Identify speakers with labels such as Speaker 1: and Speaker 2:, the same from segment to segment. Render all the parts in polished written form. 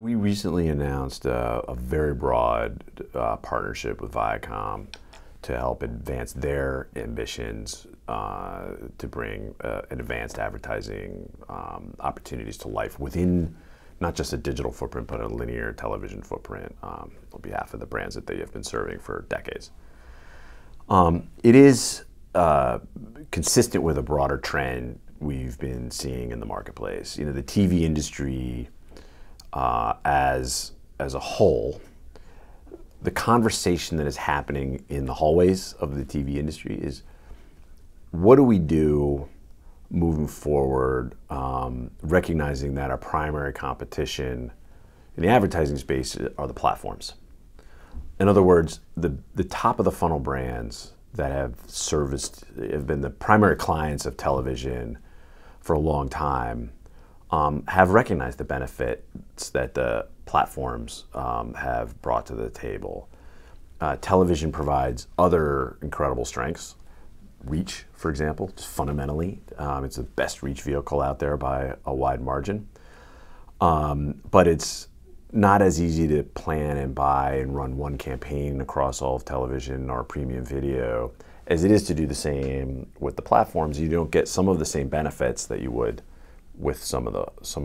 Speaker 1: We recently announced a very broad partnership with Viacom to help advance their ambitions to bring advanced advertising opportunities to life within not just a digital footprint, but a linear television footprint on behalf of the brands that they have been serving for decades. It is consistent with a broader trend we've been seeing in the marketplace. You know, the TV industry as a whole, the conversation that is happening in the hallways of the TV industry is, what do we do moving forward, recognizing that our primary competition in the advertising space are the platforms. In other words, the top of the funnel brands that have been the primary clients of television for a long time have recognized the benefits that the platforms have brought to the table. Television provides other incredible strengths. Reach, for example, just fundamentally, it's the best reach vehicle out there by a wide margin. But it's not as easy to plan and buy and run one campaign across all of television or premium video as it is to do the same with the platforms. You don't get some of the same benefits that you would with some of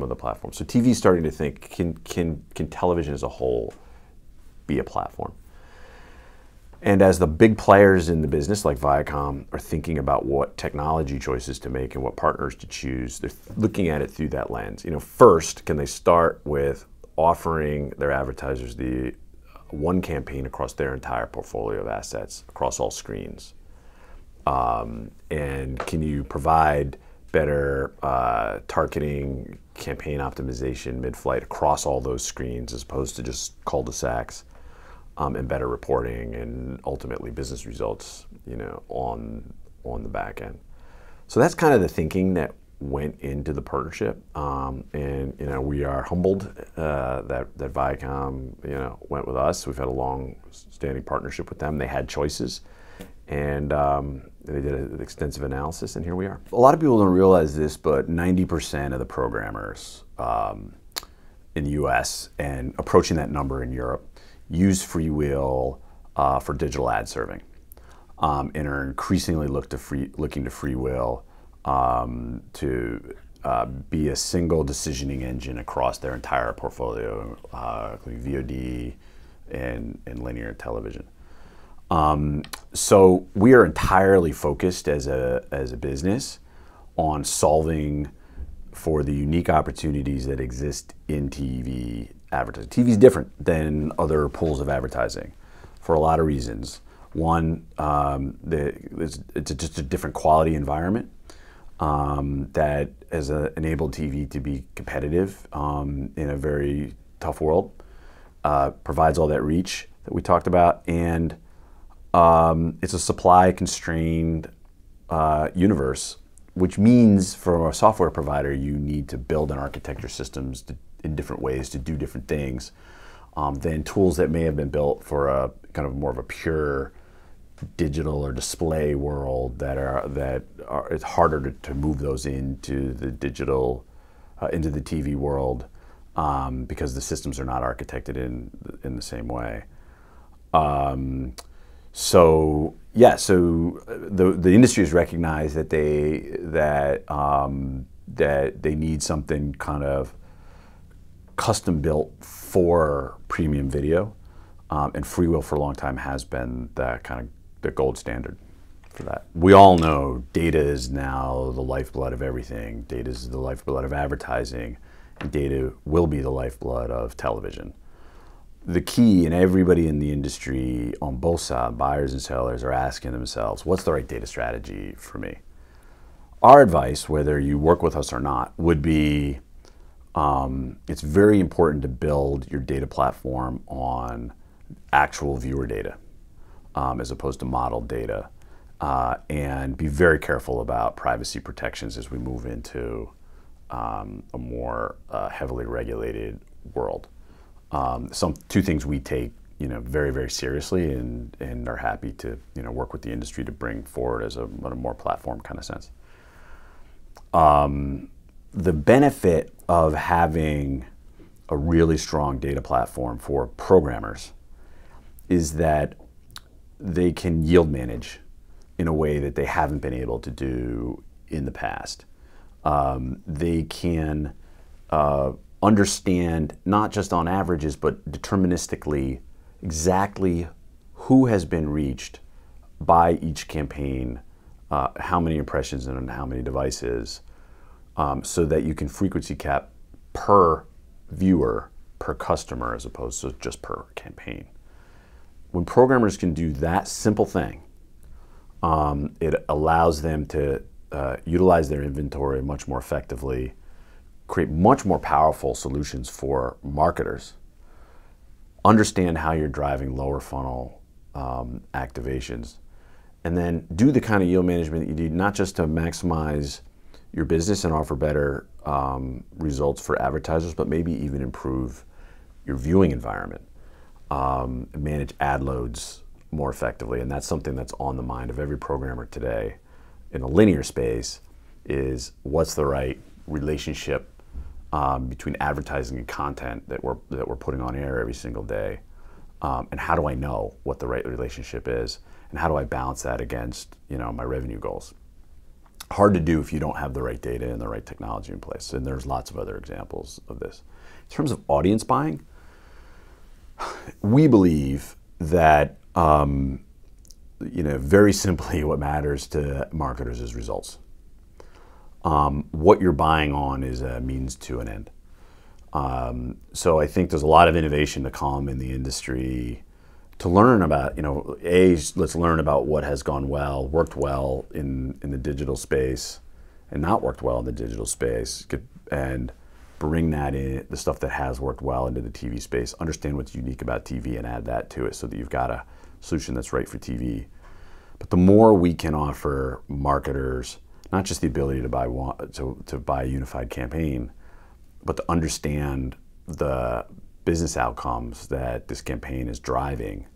Speaker 1: the platforms. So TV is starting to think, can television as a whole be a platform? And as the big players in the business, like Viacom, are thinking about what technology choices to make and what partners to choose, they're looking at it through that lens. You know, first, can they start with offering their advertisers the one campaign across their entire portfolio of assets, across all screens? And can you provide better targeting, campaign optimization, mid-flight across all those screens as opposed to just cul-de-sacs? And better reporting and ultimately business results, you know, on the back end. So that's kind of the thinking that went into the partnership, and you know, we are humbled that Viacom, you know, went with us. We've had a long-standing partnership with them. They had choices, and they did an extensive analysis, and here we are. A lot of people don't realize this, but 90% of the programmers in the U.S. and approaching that number in Europe use FreeWheel for digital ad serving, and are increasingly looking to FreeWheel to be a single decisioning engine across their entire portfolio, including VOD and linear television. So we are entirely focused as a business on solving for the unique opportunities that exist in TV advertising. TV is different than other pools of advertising for a lot of reasons. One, it's just a different quality environment that has enabled TV to be competitive in a very tough world, provides all that reach that we talked about, and it's a supply-constrained universe, which means for a software provider, you need to build and architect your systems in different ways to do different things than tools that may have been built for a kind of more of a pure digital or display world it's harder to move those into the digital, into the TV world because the systems are not architected in the same way. So yeah, so the industry has recognized that they need something kind of custom built for premium video, and FreeWheel for a long time has been that kind of the gold standard for that. We all know data is now the lifeblood of everything. Data is the lifeblood of advertising, and data will be the lifeblood of television. The key, and everybody in the industry on both sides, buyers and sellers, are asking themselves, what's the right data strategy for me? Our advice, whether you work with us or not, would be it's very important to build your data platform on actual viewer data as opposed to modeled data, and be very careful about privacy protections as we move into a more heavily regulated world. Two things we take, you know, very, very seriously, and are happy to, you know, work with the industry to bring forward as a more platform kind of sense. The benefit of having a really strong data platform for programmers is that they can yield manage in a way that they haven't been able to do in the past. They can understand not just on averages, but deterministically exactly who has been reached by each campaign, how many impressions and on how many devices, so that you can frequency cap per viewer, per customer, as opposed to just per campaign. When programmers can do that simple thing, it allows them to utilize their inventory much more effectively, create much more powerful solutions for marketers, understand how you're driving lower funnel activations, and then do the kind of yield management that you need, not just to maximize your business and offer better results for advertisers, but maybe even improve your viewing environment, manage ad loads more effectively. And that's something that's on the mind of every programmer today in the linear space, is what's the right relationship between advertising and content that we're putting on air every single day, and how do I know what the right relationship is, and how do I balance that against my revenue goals? Hard to do if you don't have the right data and the right technology in place, and there's lots of other examples of this. In terms of audience buying, we believe that very simply what matters to marketers is results. What you're buying on is a means to an end. So I think there's a lot of innovation to come in the industry to learn about, let's learn about what has gone well, worked well in the digital space, and not worked well in the digital space, and bring that in, the stuff that has worked well, into the TV space, understand what's unique about TV and add that to it so that you've got a solution that's right for TV. But the more we can offer marketers, not just the ability to buy a unified campaign, but to understand the business outcomes that this campaign is driving,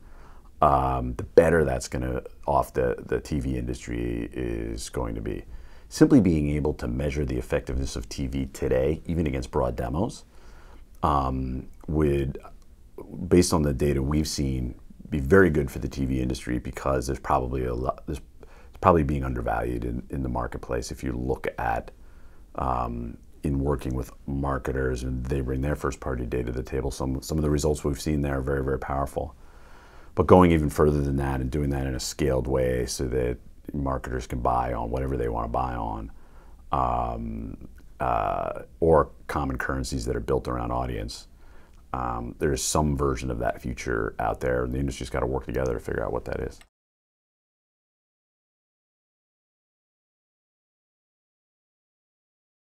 Speaker 1: the better that's going to off the TV industry is going to be. Simply being able to measure the effectiveness of TV today, even against broad demos, would, based on the data we've seen, be very good for the TV industry, because there's probably it's probably being undervalued in the marketplace. If you look at in working with marketers and they bring their first party data to the table, some of the results we've seen there are very, very powerful. But going even further than that and doing that in a scaled way so that marketers can buy on whatever they want to buy on, or common currencies that are built around audience. There's some version of that future out there, and the industry's got to work together to figure out what that is.